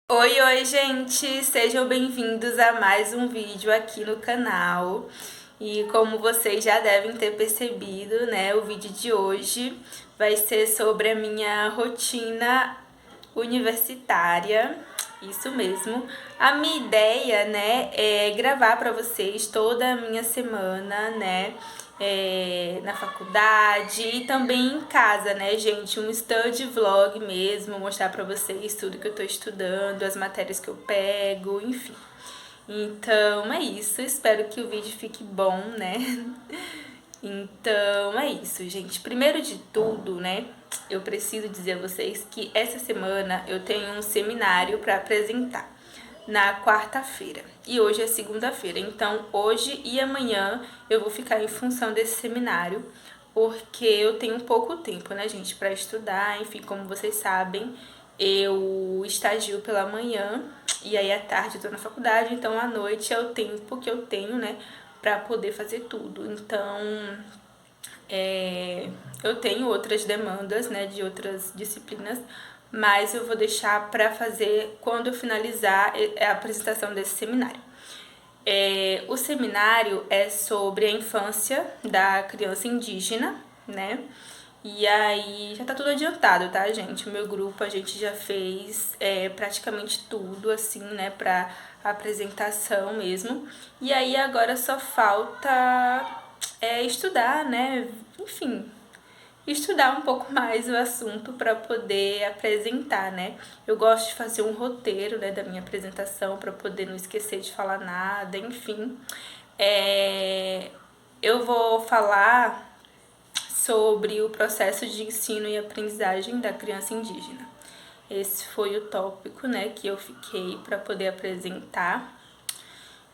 Oi, gente! Sejam bem-vindos a mais um vídeo aqui no canal. E como vocês já devem ter percebido, né, o vídeo de hoje vai ser sobre a minha rotina universitária. Isso mesmo. A minha ideia, né, é gravar para vocês toda a minha semana, né, na faculdade e também em casa, né, gente, um study vlog mesmo, mostrar pra vocês tudo que eu tô estudando, as matérias que eu pego, enfim. Então é isso, espero que o vídeo fique bom, né? Então é isso, gente. Primeiro de tudo, né, eu preciso dizer a vocês que essa semana eu tenho um seminário para apresentar na quarta-feira e hoje é segunda-feira, então hoje e amanhã eu vou ficar em função desse seminário porque eu tenho pouco tempo, né, gente, para estudar. Enfim, como vocês sabem, eu estagio pela manhã e aí à tarde eu tô na faculdade, então à noite é o tempo que eu tenho, né, para poder fazer tudo. Então eu tenho outras demandas, né, de outras disciplinas, mas eu vou deixar para fazer quando eu finalizar a apresentação desse seminário. O seminário é sobre a infância da criança indígena, né? E aí já tá tudo adiantado, tá, gente? O meu grupo, a gente já fez praticamente tudo, assim, né, pra apresentação mesmo. E aí agora só falta estudar, né? Enfim, estudar um pouco mais o assunto para poder apresentar, né? Eu gosto de fazer um roteiro, né, da minha apresentação para poder não esquecer de falar nada, enfim. Eu vou falar sobre o processo de ensino e aprendizagem da criança indígena. Esse foi o tópico, né, que eu fiquei para poder apresentar.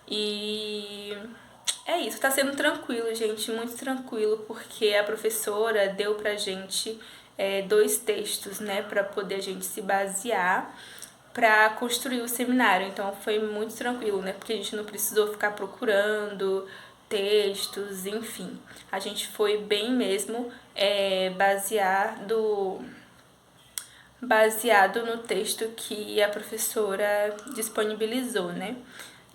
E é isso, tá sendo tranquilo, gente, muito tranquilo, porque a professora deu pra gente 2 textos, né, pra poder a gente se basear pra construir o seminário. Então foi muito tranquilo, né, porque a gente não precisou ficar procurando textos, enfim. A gente foi bem mesmo baseado no texto que a professora disponibilizou, né?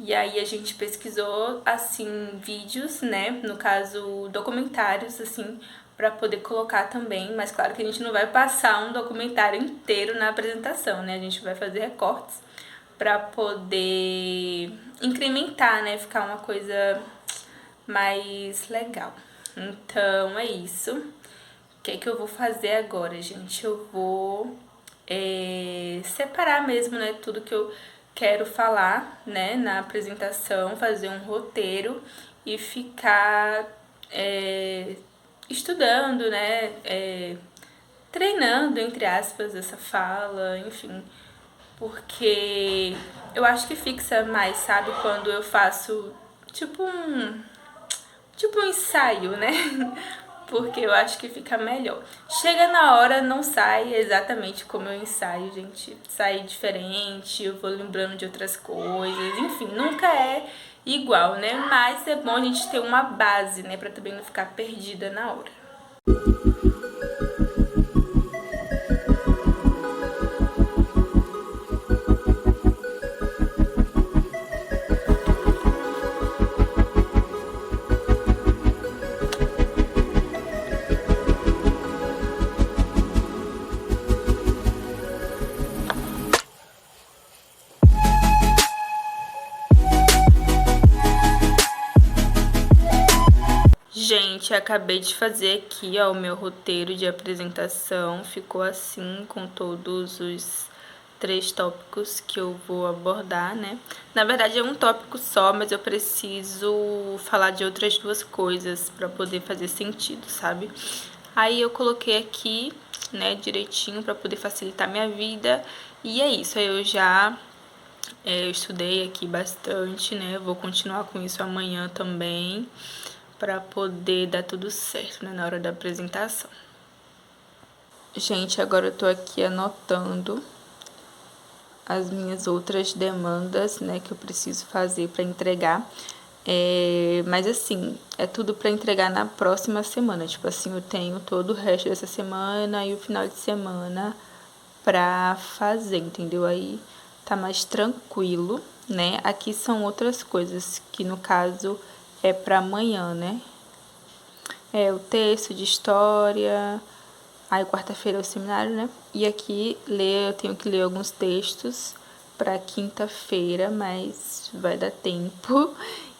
E aí a gente pesquisou, assim, vídeos, né? No caso, documentários, assim, para poder colocar também. Mas claro que a gente não vai passar um documentário inteiro na apresentação, né? A gente vai fazer recortes para poder incrementar, né? Ficar uma coisa mais legal. Então é isso. O que é que eu vou fazer agora, gente? Eu vou separar mesmo, né, tudo que eu quero falar, né, na apresentação, fazer um roteiro e ficar estudando, né, treinando, entre aspas, essa fala, enfim, porque eu acho que fixa mais, sabe, quando eu faço tipo um ensaio, né? Porque eu acho que fica melhor. Chega na hora, não sai exatamente como eu ensaio, gente. Sai diferente, eu vou lembrando de outras coisas, enfim, nunca é igual, né? Mas é bom a gente ter uma base, né? Pra também não ficar perdida na hora. Gente, acabei de fazer aqui, ó, o meu roteiro de apresentação. Ficou assim, com todos os 3 tópicos que eu vou abordar, né? Na verdade é um tópico só, mas eu preciso falar de outras 2 coisas para poder fazer sentido, sabe? Aí eu coloquei aqui, né, direitinho para poder facilitar minha vida. E é isso, aí eu já Eu estudei aqui bastante, né? Vou continuar com isso amanhã também, para poder dar tudo certo, né, na hora da apresentação. Gente, agora eu tô aqui anotando as minhas outras demandas, né, que eu preciso fazer para entregar. Mas assim, é tudo para entregar na próxima semana. Tipo assim, eu tenho todo o resto dessa semana e o final de semana pra fazer, entendeu? Aí tá mais tranquilo, né? Aqui são outras coisas que no caso é pra amanhã, né? É o texto de história. Aí quarta-feira é o seminário, né? E aqui eu tenho que ler alguns textos para quinta-feira, mas vai dar tempo.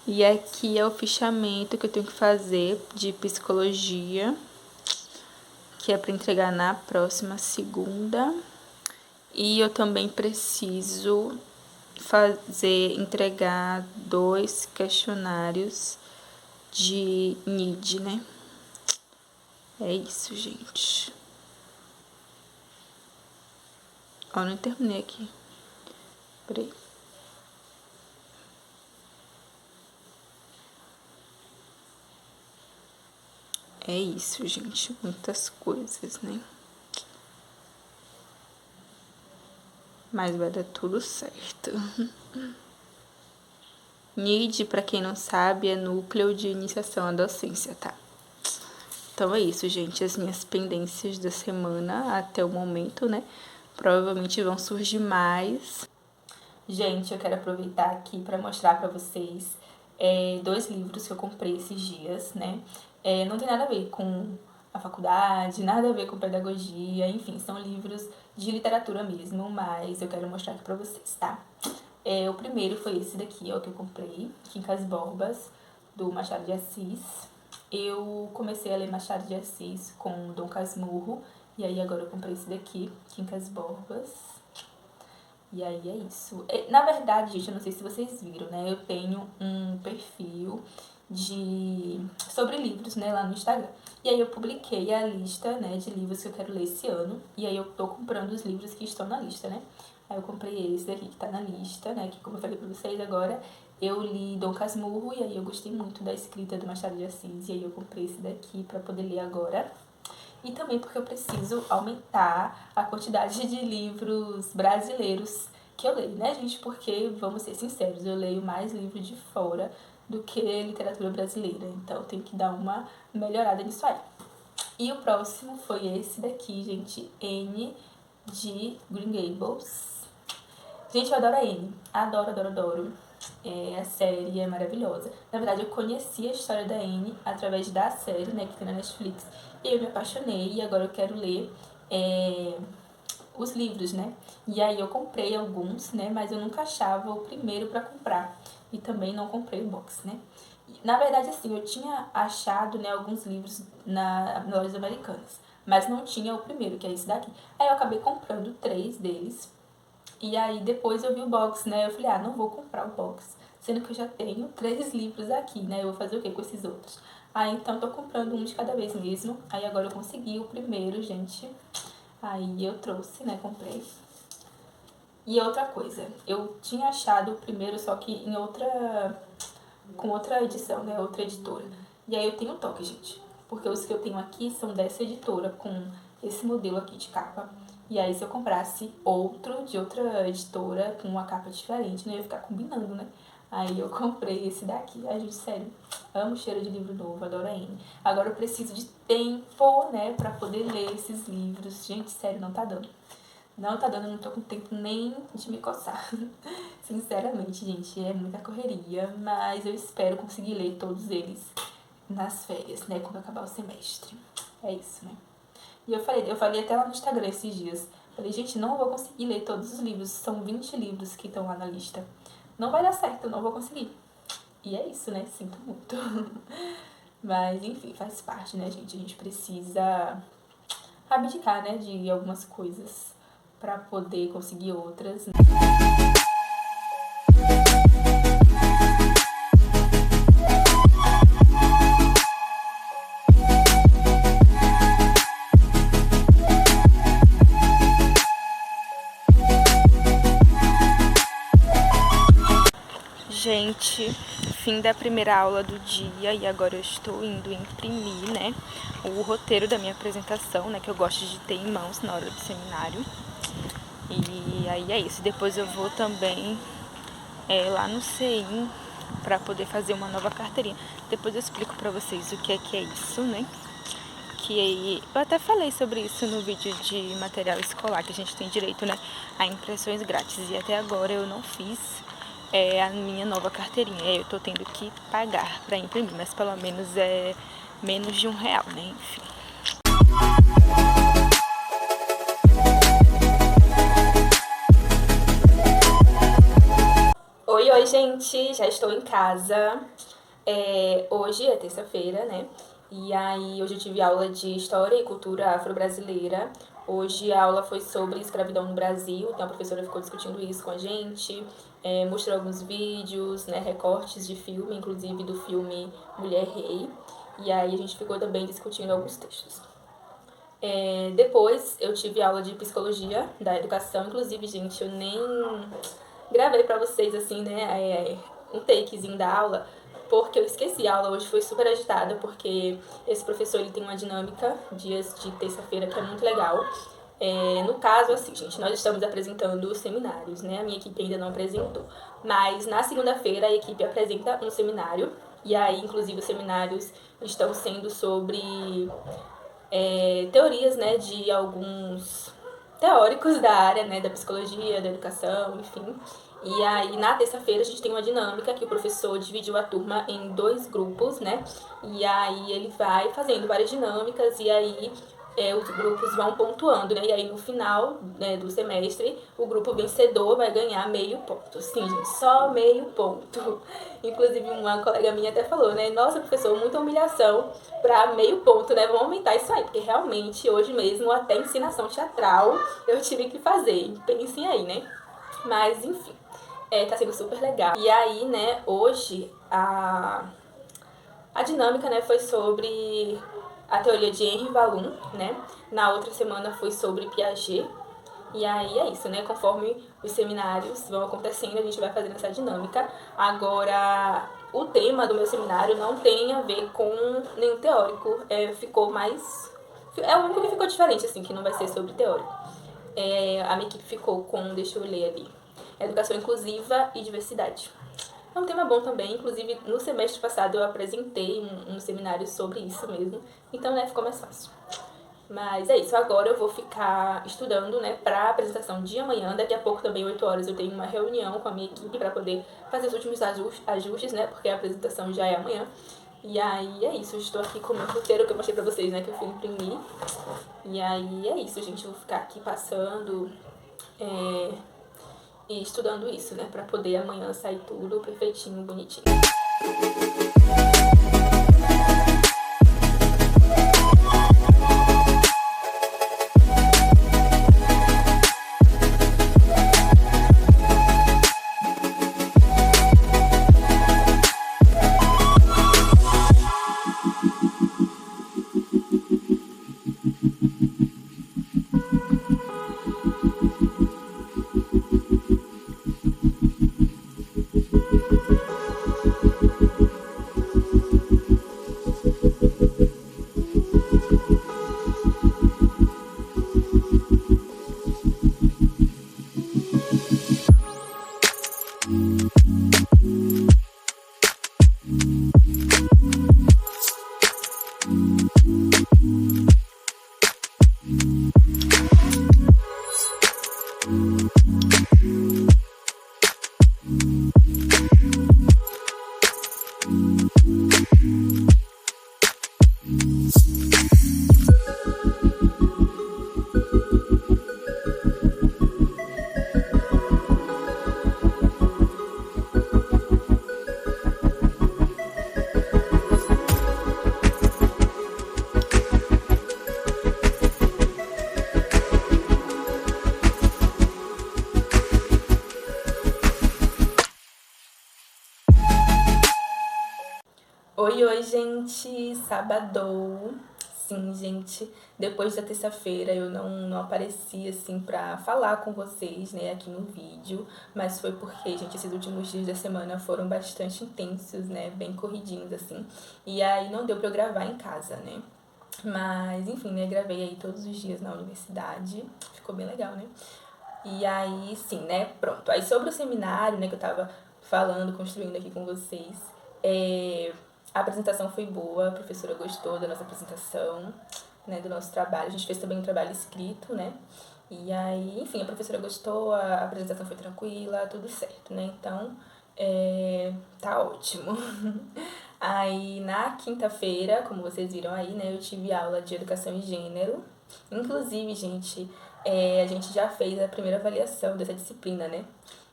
E aqui é o fichamento que eu tenho que fazer de psicologia, que é para entregar na próxima segunda. E eu também preciso entregar 2 questionários de NID, né? É isso, gente. Ó, não terminei aqui. Peraí. É isso, gente. Muitas coisas, né? Mas vai dar tudo certo. NID, pra quem não sabe, é Núcleo de Iniciação à Docência, tá? Então é isso, gente. As minhas pendências da semana até o momento, né? Provavelmente vão surgir mais. Gente, eu quero aproveitar aqui para mostrar para vocês 2 livros que eu comprei esses dias, né? Não tem nada a ver com a faculdade, nada a ver com pedagogia, enfim, são livros de literatura mesmo, mas eu quero mostrar aqui para vocês, tá? O primeiro foi esse daqui, ó, que eu comprei, Quincas Borbas, do Machado de Assis. Eu comecei a ler Machado de Assis com Dom Casmurro, e aí agora eu comprei esse daqui, Quincas Borbas. E aí é isso. Na verdade, gente, eu não sei se vocês viram, né? Eu tenho um perfil sobre livros, né, lá no Instagram. E aí eu publiquei a lista, né, de livros que eu quero ler esse ano. E aí eu tô comprando os livros que estão na lista, né? Aí eu comprei esse daqui que tá na lista, né? Que como eu falei pra vocês agora, eu li Dom Casmurro e aí eu gostei muito da escrita do Machado de Assis. E aí eu comprei esse daqui pra poder ler agora. E também porque eu preciso aumentar a quantidade de livros brasileiros que eu leio, né, gente? Porque, vamos ser sinceros, eu leio mais livro de fora do que literatura brasileira. Então, eu tenho que dar uma melhorada nisso aí. E o próximo foi esse daqui, gente, Anne, de Green Gables. Gente, eu adoro a Anne. Adoro, adoro, adoro. A série é maravilhosa. Na verdade, eu conheci a história da Anne através da série, né, que tem na Netflix. E eu me apaixonei e agora eu quero ler os livros, né? E aí eu comprei alguns, né, mas eu nunca achava o primeiro pra comprar. E também não comprei o box, né? Na verdade, assim, eu tinha achado, né, alguns livros nas lojas americanas, mas não tinha o primeiro, que é esse daqui. Aí eu acabei comprando 3 deles. E aí depois eu vi o box, né? Eu falei, não vou comprar o box, sendo que eu já tenho 3 livros aqui, né? Eu vou fazer o que com esses outros? Então eu tô comprando um de cada vez mesmo. Aí agora eu consegui o primeiro, gente. Aí eu trouxe, né? Comprei. E outra coisa, eu tinha achado o primeiro, só que com outra edição, né? Outra editora. E aí eu tenho toque, gente. Porque os que eu tenho aqui são dessa editora, com esse modelo aqui de capa. E aí se eu comprasse outro de outra editora com uma capa diferente, não ia ficar combinando, né? Aí eu comprei esse daqui. Ai, gente, sério, amo o cheiro de livro novo, adoro a Anne. Agora eu preciso de tempo, né, pra poder ler esses livros. Gente, sério, não tá dando. Não tá dando, não tô com tempo nem de me coçar. Sinceramente, gente, é muita correria. Mas eu espero conseguir ler todos eles nas férias, né, quando acabar o semestre. É isso, né? E eu falei até lá no Instagram esses dias. Falei, gente, não vou conseguir ler todos os livros. São 20 livros que estão lá na lista. Não vai dar certo, eu não vou conseguir. E é isso, né? Sinto muito. Mas, enfim, faz parte, né, gente? A gente precisa abdicar, né, de algumas coisas pra poder conseguir outras, né? gente, fim da primeira aula do dia e agora eu estou indo imprimir, né, o roteiro da minha apresentação, né, que eu gosto de ter em mãos na hora do seminário. E aí é isso. Depois eu vou também lá no CEIM para poder fazer uma nova carteirinha. Depois eu explico para vocês o que é isso, né? Que eu até falei sobre isso no vídeo de material escolar, que a gente tem direito, né, a impressões grátis. E até agora eu não fiz a minha nova carteirinha. Eu tô tendo que pagar para imprimir, mas pelo menos é menos de R$1, né? Enfim. Oi, gente! Já estou em casa. Hoje é terça-feira, né? E aí, hoje eu tive aula de História e Cultura Afro-Brasileira. Hoje a aula foi sobre escravidão no Brasil, então a professora ficou discutindo isso com a gente, mostrou alguns vídeos, né, recortes de filme, inclusive do filme Mulher Rei. E aí a gente ficou também discutindo alguns textos. Depois eu tive aula de Psicologia da Educação, inclusive, gente, eu nem gravei pra vocês, assim, né, um takezinho da aula, porque eu esqueci. A aula hoje foi super agitada, porque esse professor ele tem uma dinâmica, dias de terça-feira, que é muito legal. No caso, assim, gente, nós estamos apresentando os seminários, né? A minha equipe ainda não apresentou. Mas na segunda-feira a equipe apresenta um seminário, e aí, inclusive, os seminários estão sendo sobre teorias, né, de alguns teóricos da área, né, da psicologia, da educação, enfim. E aí, na terça-feira, a gente tem uma dinâmica que o professor dividiu a turma em 2 grupos, né? E aí, ele vai fazendo várias dinâmicas e aí os grupos vão pontuando, né? E aí, no final, né, do semestre, o grupo vencedor vai ganhar meio ponto. Sim, gente, só meio ponto. Inclusive, uma colega minha até falou, né? Nossa, professor, muita humilhação pra meio ponto, né? Vamos aumentar isso aí, porque realmente, hoje mesmo, até ensinação teatral eu tive que fazer. Pensem aí, né? Mas, enfim, tá sendo super legal. E aí, né, hoje, a dinâmica, né, foi sobre a teoria de Henri Vallon, né? Na outra semana foi sobre Piaget. E aí é isso, né? Conforme os seminários vão acontecendo, a gente vai fazendo essa dinâmica. Agora, o tema do meu seminário não tem a ver com nenhum teórico. Ficou mais... É o único que ficou diferente, assim, que não vai ser sobre teórico. A minha equipe ficou com, deixa eu ler ali, Educação Inclusiva e Diversidade. É um tema bom também, inclusive no semestre passado eu apresentei um seminário sobre isso mesmo, então, né, ficou mais fácil. Mas é isso, agora eu vou ficar estudando, né, pra apresentação de amanhã. Daqui a pouco também, 8 horas, eu tenho uma reunião com a minha equipe pra poder fazer os últimos ajustes, né, porque a apresentação já é amanhã. E aí é isso, eu estou aqui com o meu roteiro que eu mostrei pra vocês, né, que eu fui imprimir. E aí é isso, gente, eu vou ficar aqui passando e estudando isso, né, pra poder amanhã sair tudo perfeitinho, bonitinho. Oi, gente, sábado, assim, gente, depois da terça-feira eu não apareci, assim, pra falar com vocês, né, aqui no vídeo, mas foi porque, gente, esses últimos dias da semana foram bastante intensos, né, bem corridinhos, assim, e aí não deu pra eu gravar em casa, né. Mas, enfim, né, gravei aí todos os dias na universidade, ficou bem legal, né. E aí, sim, né, pronto. Aí sobre o seminário, né, que eu tava falando, construindo aqui com vocês, a apresentação foi boa, a professora gostou da nossa apresentação, né, do nosso trabalho. A gente fez também um trabalho escrito, né, e aí, enfim, a professora gostou, a apresentação foi tranquila, tudo certo, né, então, tá ótimo. Aí, na quinta-feira, como vocês viram aí, né, eu tive aula de educação e gênero. Inclusive, gente, a gente já fez a primeira avaliação dessa disciplina, né?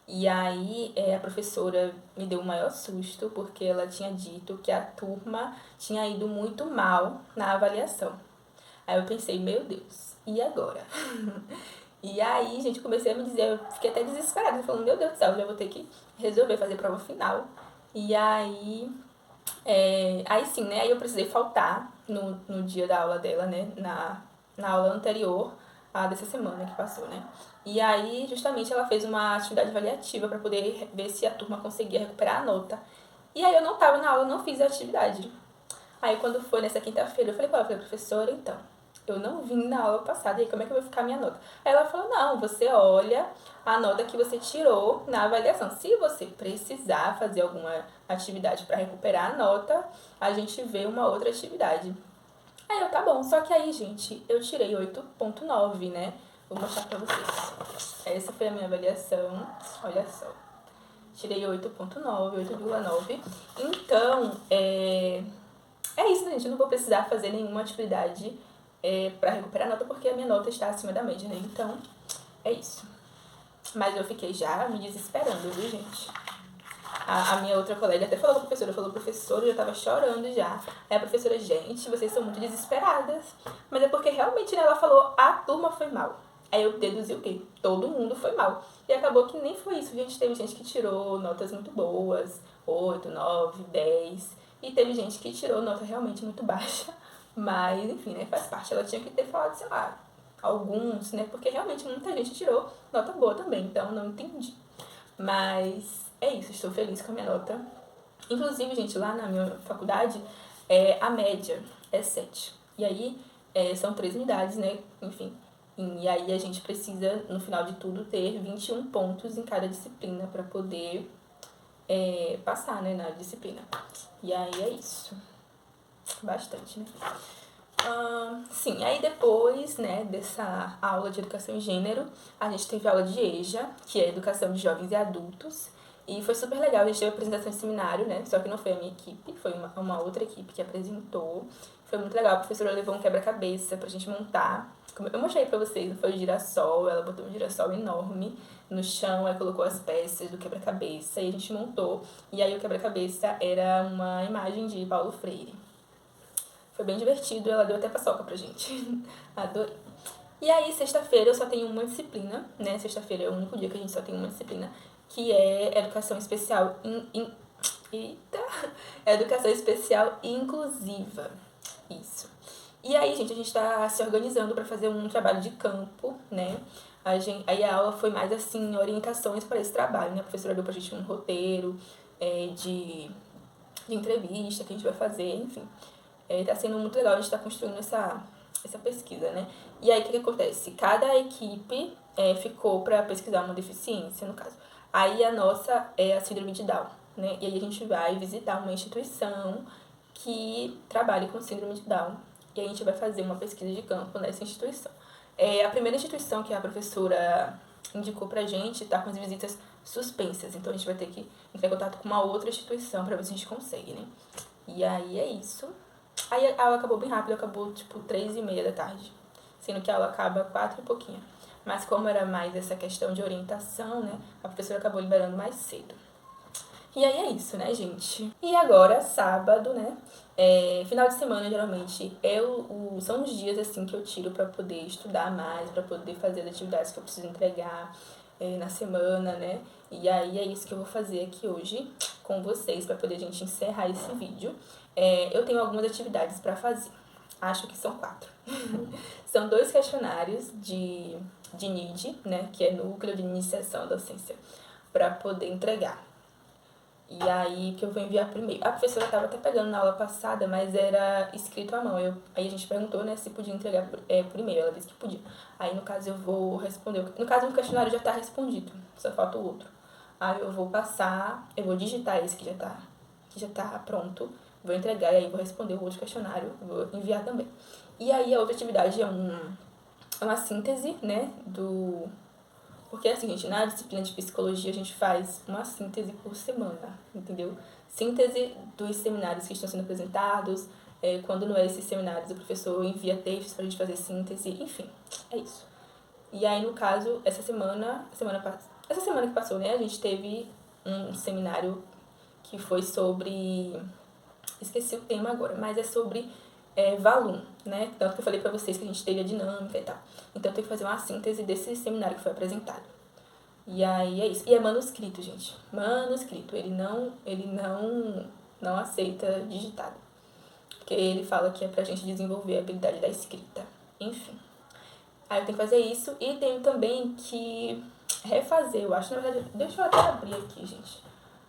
E aí, a professora me deu o maior susto, porque ela tinha dito que a turma tinha ido muito mal na avaliação. Aí eu pensei, meu Deus, e agora? E aí, gente, comecei a me dizer, eu fiquei até desesperada, falando, meu Deus do céu, eu já vou ter que resolver fazer prova final. E aí, aí sim, né, aí eu precisei faltar no dia da aula dela, né, na aula anterior à dessa semana que passou, né. E aí, justamente, ela fez uma atividade avaliativa para poder ver se a turma conseguia recuperar a nota. E aí eu não tava na aula, não fiz a atividade. Aí quando foi nessa quinta-feira, eu falei com ela, professora, então, eu não vim na aula passada, e aí como é que eu vou ficar a minha nota? Aí ela falou, não, você olha a nota que você tirou na avaliação. Se você precisar fazer alguma atividade para recuperar a nota, a gente vê uma outra atividade. Aí eu, tá bom, só que aí, gente, eu tirei 8,9, né? Vou mostrar pra vocês. Essa foi a minha avaliação, olha só. Tirei 8,9, 8,9. Então, é isso, né, gente? Eu não vou precisar fazer nenhuma atividade pra recuperar a nota, porque a minha nota está acima da média, né? Então, é isso. Mas eu fiquei já me desesperando, viu, gente? A minha outra colega até falou com a professora, professora, eu já tava chorando já. Aí a professora, gente, vocês são muito desesperadas. Mas é porque realmente, né, ela falou, a turma foi mal. Aí eu deduzi o quê? Todo mundo foi mal. E acabou que nem foi isso, gente. Teve gente que tirou notas muito boas, 8, 9, 10. E teve gente que tirou nota realmente muito baixa. Mas, enfim, né, faz parte. Ela tinha que ter falado, sei lá, alguns, né, porque realmente muita gente tirou nota boa também. Então, não entendi. Mas é isso, estou feliz com a minha nota. Inclusive, gente, lá na minha faculdade, a média é 7. E aí, são 3 unidades, né? Enfim. E aí a gente precisa, no final de tudo, ter 21 pontos em cada disciplina para poder passar, né, na disciplina. E aí é isso. Bastante, né? Sim, aí depois, né, dessa aula de educação e gênero, a gente teve aula de EJA, que é educação de jovens e adultos, e foi super legal. A gente teve a apresentação de seminário, né, só que não foi a minha equipe, foi uma outra equipe que apresentou. Foi muito legal, a professora levou um quebra-cabeça pra gente montar. Como eu mostrei pra vocês, foi o girassol, ela botou um girassol enorme no chão, aí colocou as peças do quebra-cabeça e a gente montou. E aí o quebra-cabeça era uma imagem de Paulo Freire. Foi bem divertido, ela deu até paçoca pra gente. Adorei. E aí, sexta-feira, eu só tenho uma disciplina, né? Sexta-feira é o único dia que a gente só tem uma disciplina, que é Educação Especial Eita! Educação Especial Inclusiva. Isso. E aí, gente, a gente tá se organizando pra fazer um trabalho de campo, né? Aí a aula foi mais, assim, orientações para esse trabalho, né? A professora deu pra gente um roteiro de entrevista que a gente vai fazer, enfim. Tá sendo muito legal, a gente tá construindo essa pesquisa, né? E aí, o que acontece? Cada equipe ficou para pesquisar uma deficiência, no caso. Aí, a nossa é a síndrome de Down, né? E aí, a gente vai visitar uma instituição que trabalha com síndrome de Down. E aí, a gente vai fazer uma pesquisa de campo nessa instituição. A primeira instituição que a professora indicou pra gente tá com as visitas suspensas. Então, a gente vai ter que entrar em contato com uma outra instituição pra ver se a gente consegue, né? E aí, é isso. Aí a aula acabou bem rápido, acabou tipo 3h30 da tarde, sendo que a aula acaba 4 e pouquinho. Mas como era mais essa questão de orientação, né, a professora acabou liberando mais cedo. E aí é isso, né, gente? E agora, sábado, né, final de semana, geralmente, são os dias, assim, que eu tiro pra poder estudar mais, pra poder fazer as atividades que eu preciso entregar na semana, né? E aí é isso que eu vou fazer aqui hoje com vocês, pra poder a gente encerrar esse vídeo. Eu tenho algumas atividades pra fazer. acho que são 4. São 2 questionários de NID, né, que é Núcleo de Iniciação à Docência, para poder entregar. E aí que eu vou enviar primeiro. A professora estava até pegando na aula passada, mas era escrito à mão. Aí a gente perguntou, né, se podia entregar por e-mail. Ela disse que podia. Aí, no caso, eu vou responder. No caso, um questionário já está respondido, só falta o outro. Aí eu vou passar, eu vou digitar esse que já tá pronto, vou entregar e aí vou responder o outro questionário, vou enviar também. E aí a outra atividade é uma síntese, né, porque assim, gente, na disciplina de psicologia a gente faz uma síntese por semana, entendeu? Síntese dos seminários que estão sendo apresentados, quando não é esses seminários, o professor envia textos pra gente fazer síntese, enfim, é isso. E aí, no caso, essa semana que passou, né, a gente teve um seminário que foi sobre... Esqueci o tema agora, mas é sobre Valum, né? Tanto que eu falei pra vocês que a gente teve a dinâmica e tal. Então, eu tenho que fazer uma síntese desse seminário que foi apresentado. E aí, é isso. E é manuscrito, gente. Manuscrito. Ele não aceita digitado. Porque ele fala que é pra gente desenvolver a habilidade da escrita. Enfim. Aí eu tenho que fazer isso e tenho também que refazer, eu acho, na verdade, deixa eu até abrir aqui, gente,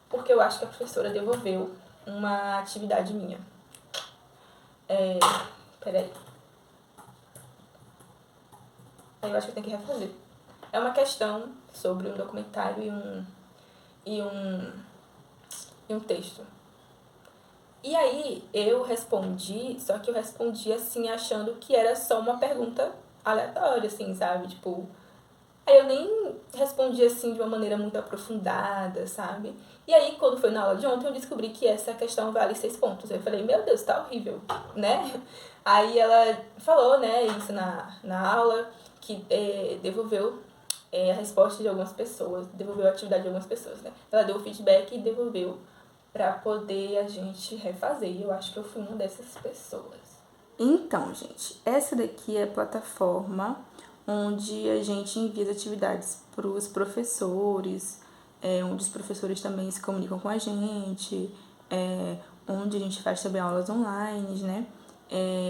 porque eu acho que a professora devolveu uma atividade minha. Peraí. Aí eu acho que eu tenho que refazer. É uma questão sobre um documentário e um texto. E aí eu respondi, só que eu respondi assim, achando que era só uma pergunta aleatória, assim, sabe? Tipo, aí eu nem respondi assim de uma maneira muito aprofundada, sabe? E aí, quando foi na aula de ontem, eu descobri que essa questão vale 6 pontos. Eu falei, meu Deus, tá horrível, né? Aí ela falou, né, isso na aula, que devolveu a resposta de algumas pessoas, devolveu a atividade de algumas pessoas, né? Ela deu o feedback e devolveu pra poder a gente refazer. E eu acho que eu fui uma dessas pessoas. Então, gente, essa daqui é a plataforma onde a gente envia as atividades para os professores, onde os professores também se comunicam com a gente, onde a gente faz também aulas online, né?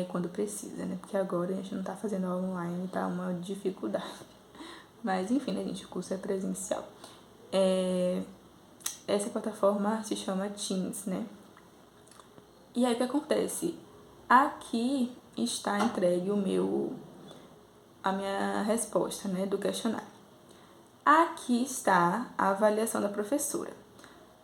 Quando precisa, né? Porque agora a gente não tá fazendo aula online, tá uma dificuldade. Mas enfim, né, gente? O curso é presencial. Essa plataforma se chama Teams, né? E aí o que acontece? Aqui está entregue a minha resposta, né, do questionário. Aqui está a avaliação da professora.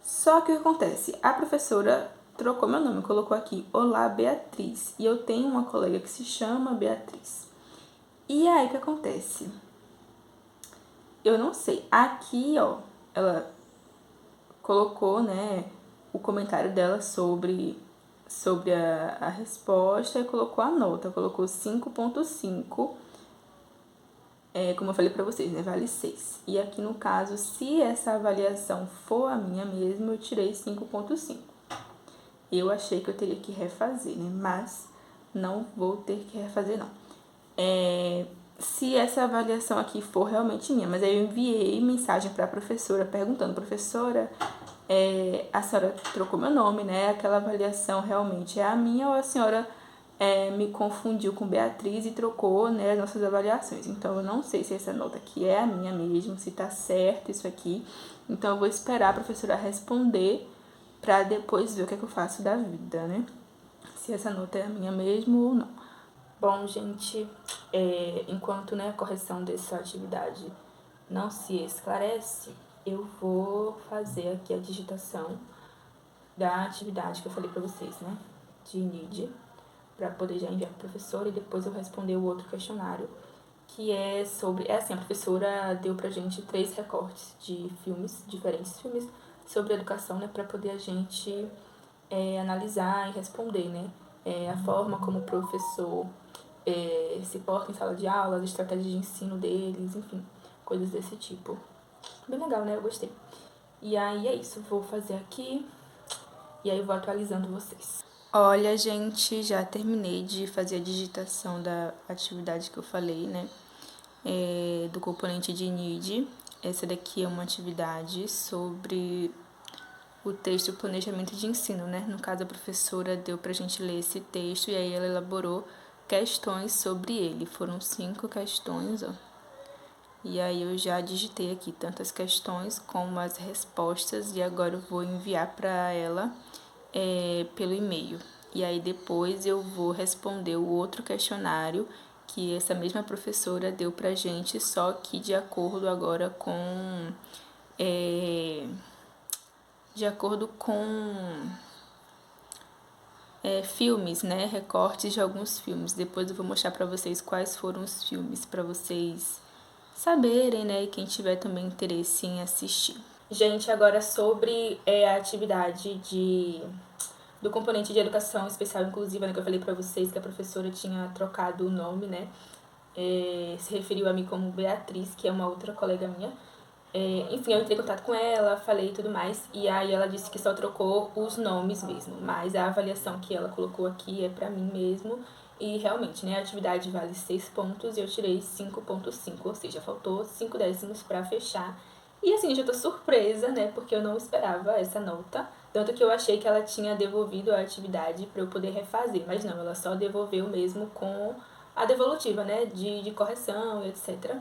Só que o que acontece? A professora trocou meu nome, colocou aqui, Olá, Beatriz. E eu tenho uma colega que se chama Beatriz. E aí o que acontece? Eu não sei. Aqui, ó, ela colocou, né, o comentário dela sobre a resposta e colocou a nota. Colocou 5.5. Como eu falei pra vocês, né, vale 6. E aqui no caso, se essa avaliação for a minha mesmo, eu tirei 5.5. Eu achei que eu teria que refazer, né, mas não vou ter que refazer, não. Se essa avaliação aqui for realmente minha, mas aí eu enviei mensagem pra professora perguntando, professora, a senhora trocou meu nome, né, aquela avaliação realmente é a minha ou a senhora me confundiu com Beatriz e trocou, né, as nossas avaliações. Então, eu não sei se essa nota aqui é a minha mesmo, se tá certo isso aqui. Então, eu vou esperar a professora responder pra depois ver o que é que eu faço da vida, né? Se essa nota é a minha mesmo ou não. Bom, gente, enquanto, né, a correção dessa atividade não se esclarece, eu vou fazer aqui a digitação da atividade que eu falei pra vocês, né, de NID, para poder já enviar para a professora e depois eu responder o outro questionário, que é sobre... assim, a professora deu pra gente 3 recortes de filmes, diferentes filmes, sobre educação, né, para poder a gente analisar e responder, né, a forma como o professor se porta em sala de aula, as estratégias de ensino deles, enfim, coisas desse tipo. Bem legal, né, eu gostei. E aí é isso, vou fazer aqui e aí eu vou atualizando vocês. Olha, gente, já terminei de fazer a digitação da atividade que eu falei, né? Do componente de NID. Essa daqui é uma atividade sobre o texto Planejamento de Ensino, né? No caso, a professora deu pra gente ler esse texto e aí ela elaborou questões sobre ele. Foram 5 questões, ó. E aí eu já digitei aqui tanto as questões como as respostas e agora eu vou enviar para ela pelo e-mail. E aí depois eu vou responder o outro questionário que essa mesma professora deu pra gente, só que de acordo agora com filmes, né? Recortes de alguns filmes. Depois eu vou mostrar pra vocês quais foram os filmes, pra vocês saberem, né? E quem tiver também interesse em assistir. Gente, agora sobre a atividade do componente de educação especial inclusiva, né? Que eu falei pra vocês que a professora tinha trocado o nome, né? Se referiu a mim como Beatriz, que é uma outra colega minha. Enfim, eu entrei em contato com ela, falei e tudo mais, e aí ela disse que só trocou os nomes mesmo, mas a avaliação que ela colocou aqui é pra mim mesmo, e realmente, né, a atividade vale 6 pontos e eu tirei 5,5, ou seja, faltou 5 décimos pra fechar. E assim, eu já tô surpresa, né, porque eu não esperava essa nota, tanto que eu achei que ela tinha devolvido a atividade pra eu poder refazer, mas não, ela só devolveu mesmo com a devolutiva, né, de correção e etc.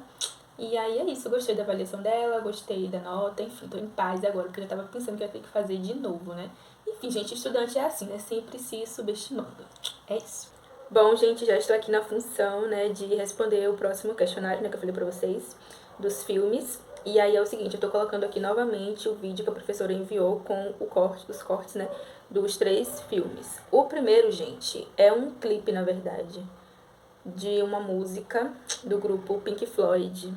E aí é isso, eu gostei da avaliação dela, gostei da nota, enfim, tô em paz agora, porque eu já tava pensando que eu ia ter que fazer de novo, né? Enfim, gente, estudante é assim, né? Sempre se subestimando. É isso. Bom, gente, já estou aqui na função, né, de responder o próximo questionário, né, que eu falei pra vocês, dos filmes. E aí é o seguinte, eu tô colocando aqui novamente o vídeo que a professora enviou com os cortes, né, dos 3 filmes. O primeiro, gente, é um clipe, na verdade, de uma música do grupo Pink Floyd.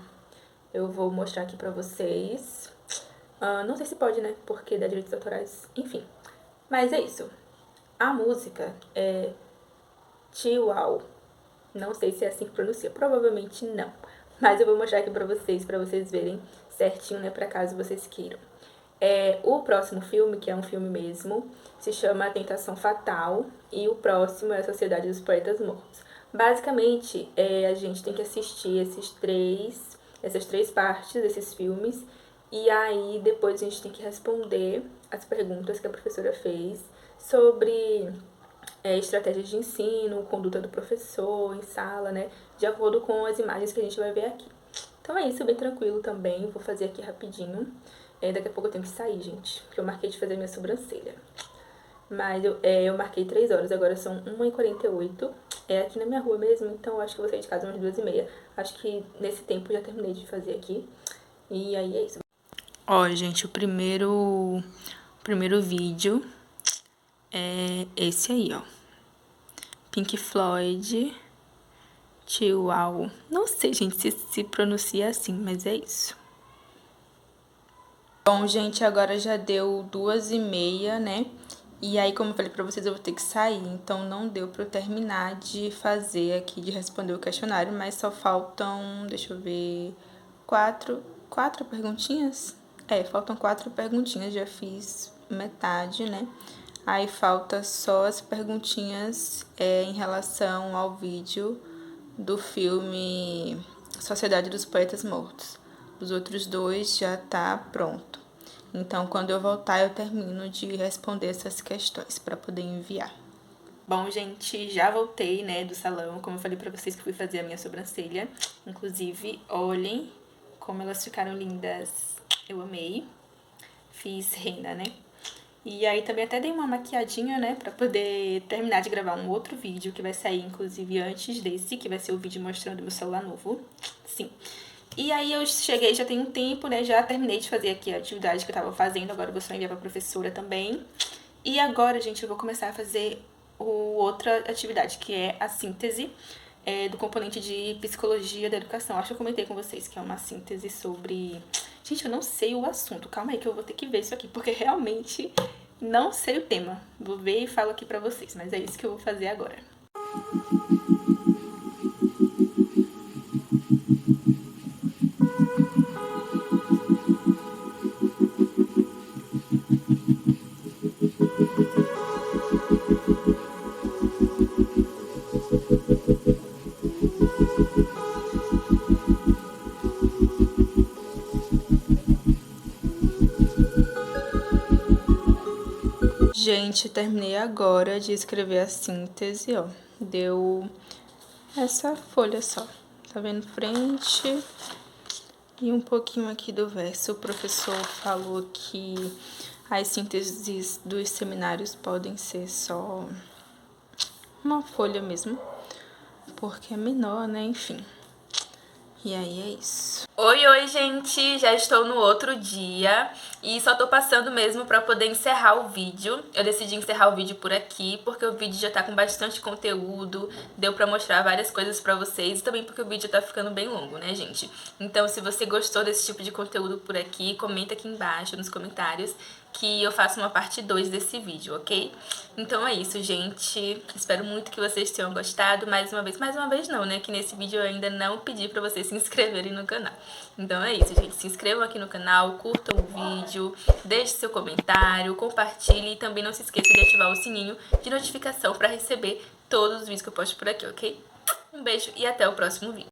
Eu vou mostrar aqui pra vocês. Não sei se pode, né? Porque dá direitos autorais. Enfim. Mas é isso. A música é Chihuahua. Não sei se é assim que pronuncia. Provavelmente não. Mas eu vou mostrar aqui pra vocês verem certinho, né? Pra caso vocês queiram. O próximo filme, que é um filme mesmo, se chama A Tentação Fatal. E o próximo é A Sociedade dos Poetas Mortos. Basicamente, a gente tem que assistir essas três partes desses filmes, e aí depois a gente tem que responder as perguntas que a professora fez sobre estratégias de ensino, conduta do professor em sala, né, de acordo com as imagens que a gente vai ver aqui. Então é isso, bem tranquilo também, vou fazer aqui rapidinho. Daqui a pouco eu tenho que sair, gente, porque eu marquei de fazer minha sobrancelha. Mas eu marquei 3 horas, agora são 1h48. É aqui na minha rua mesmo, então eu acho que eu vou sair de casa umas 2h30. Acho que nesse tempo eu já terminei de fazer aqui. E aí é isso. Ó, gente, o primeiro vídeo é esse aí, ó. Pink Floyd, Chihuahua. Não sei, gente, se pronuncia assim, mas é isso. Bom, gente, agora já deu 2h30, né? E aí, como eu falei pra vocês, eu vou ter que sair, então não deu pra eu terminar de fazer aqui, de responder o questionário, mas só faltam, deixa eu ver, quatro perguntinhas? Faltam 4 perguntinhas, já fiz metade, né? Aí falta só as perguntinhas em relação ao vídeo do filme Sociedade dos Poetas Mortos. Os outros 2 já tá pronto. Então, quando eu voltar, eu termino de responder essas questões para poder enviar. Bom, gente, já voltei, né, do salão. Como eu falei pra vocês que fui fazer a minha sobrancelha. Inclusive, olhem como elas ficaram lindas. Eu amei. Fiz rena, né? E aí também até dei uma maquiadinha, né, pra poder terminar de gravar um outro vídeo que vai sair, inclusive, antes desse, que vai ser o vídeo mostrando meu celular novo. Sim. E aí eu cheguei, já tem um tempo, né, já terminei de fazer aqui a atividade que eu tava fazendo, agora eu vou só enviar pra professora também. E agora, gente, eu vou começar a fazer outra atividade, que é a síntese do componente de psicologia da educação. Acho que eu comentei com vocês que é uma síntese sobre... Gente, eu não sei o assunto, calma aí que eu vou ter que ver isso aqui, porque realmente não sei o tema. Vou ver e falo aqui pra vocês, mas é isso que eu vou fazer agora. Gente, terminei agora de escrever a síntese, ó. Deu essa folha só. Tá vendo? Frente e um pouquinho aqui do verso. O professor falou que as sínteses dos seminários podem ser só uma folha mesmo, porque é menor, né? Enfim. E aí é isso. Oi, gente! Já estou no outro dia e só tô passando mesmo pra poder encerrar o vídeo. Eu decidi encerrar o vídeo por aqui porque o vídeo já tá com bastante conteúdo, deu pra mostrar várias coisas pra vocês e também porque o vídeo tá ficando bem longo, né, gente? Então, se você gostou desse tipo de conteúdo por aqui, comenta aqui embaixo nos comentários que eu faço uma parte 2 desse vídeo, ok? Então é isso, gente. Espero muito que vocês tenham gostado. Mais uma vez não, né? Que nesse vídeo eu ainda não pedi pra vocês se inscreverem no canal. Então é isso, gente. Se inscrevam aqui no canal, curtam o vídeo, deixe seu comentário, compartilhe e também não se esqueça de ativar o sininho de notificação pra receber todos os vídeos que eu posto por aqui, ok? Um beijo e até o próximo vídeo.